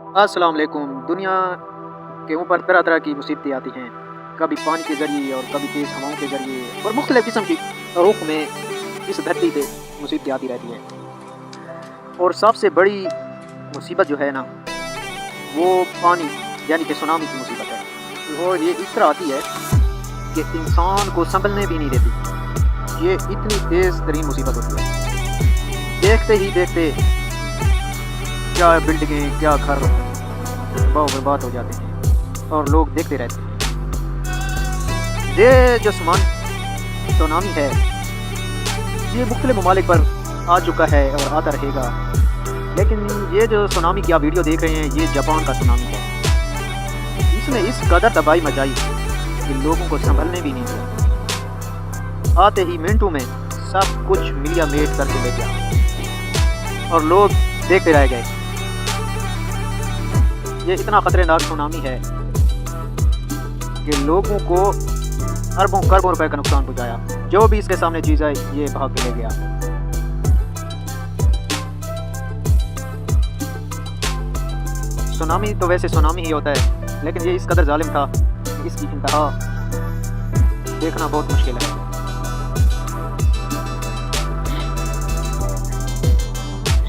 अस्सलाम वालेकुम। दुनिया के ऊपर तरह तरह की मुसीबतें आती हैं, कभी पानी के ज़रिए और कभी तेज़ हवाओं के ज़रिए और मुख्तलिफ़ किस्म की रुख में इस धरती पे मुसीबतें आती रहती हैं। और सबसे बड़ी मुसीबत जो है ना, वो पानी यानी कि सुनामी की मुसीबत है। और ये इस तरह आती है कि इंसान को संभलने भी नहीं देती। ये इतनी तेज़ तरीन मुसीबत होती है, देखते ही देखते क्या बिल्डिंगें, क्या घर तबाह बर्बाद हो जाते हैं और लोग देखते रहते हैं। ये जो सुनामी है, ये मुख्तलिफ ममालिक पर आ चुका है और आता रहेगा। लेकिन ये जो सुनामी की आप वीडियो देख रहे हैं, ये जापान का सुनामी है। इसने इस कदर तबाही मचाई कि लोगों को संभलने भी नहीं दिया। आते ही मिनटों में सब कुछ मिलिया मेट करके ले गया और लोग देखते रह गए। ये इतना खतरनाक सुनामी है कि लोगों को अरबों खरबों रुपए का नुकसान पहुंचाया। जो भी इसके सामने चीज़ आई, ये भाग के ले गया। सुनामी तो वैसे सुनामी ही होता है, लेकिन ये इस कदर जालिम था कि इसकी इंतहा देखना बहुत मुश्किल है।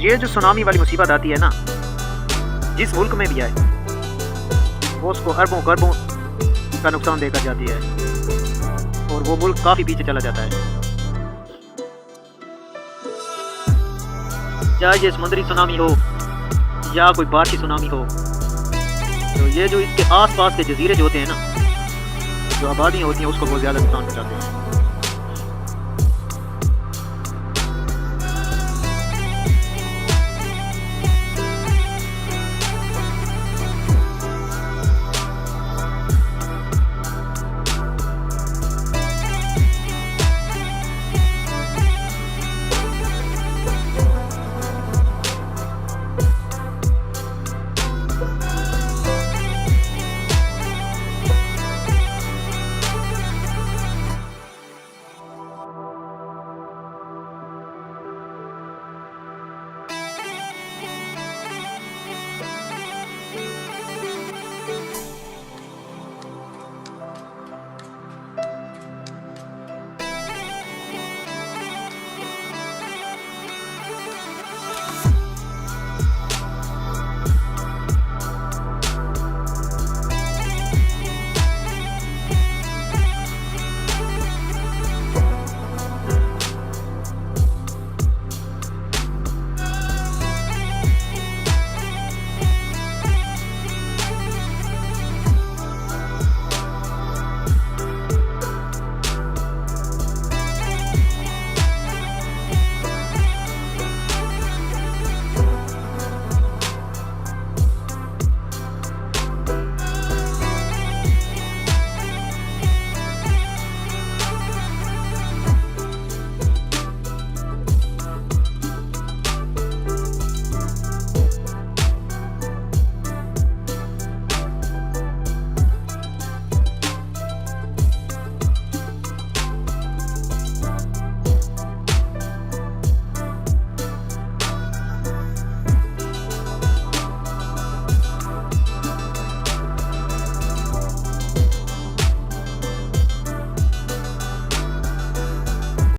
ये जो सुनामी वाली मुसीबत आती है ना, जिस मुल्क में भी आए, वो उसको अरबों खरबों का नुकसान देकर जाती है और वो मुल्क काफ़ी पीछे चला जाता है। चाहे ये समुद्री सुनामी हो या कोई बारिशी सुनामी हो, तो ये जो इसके आसपास के जजीरे जो होते हैं ना, जो आबादियाँ होती हैं, उसको बहुत ज़्यादा नुकसान पहुँचाते हैं।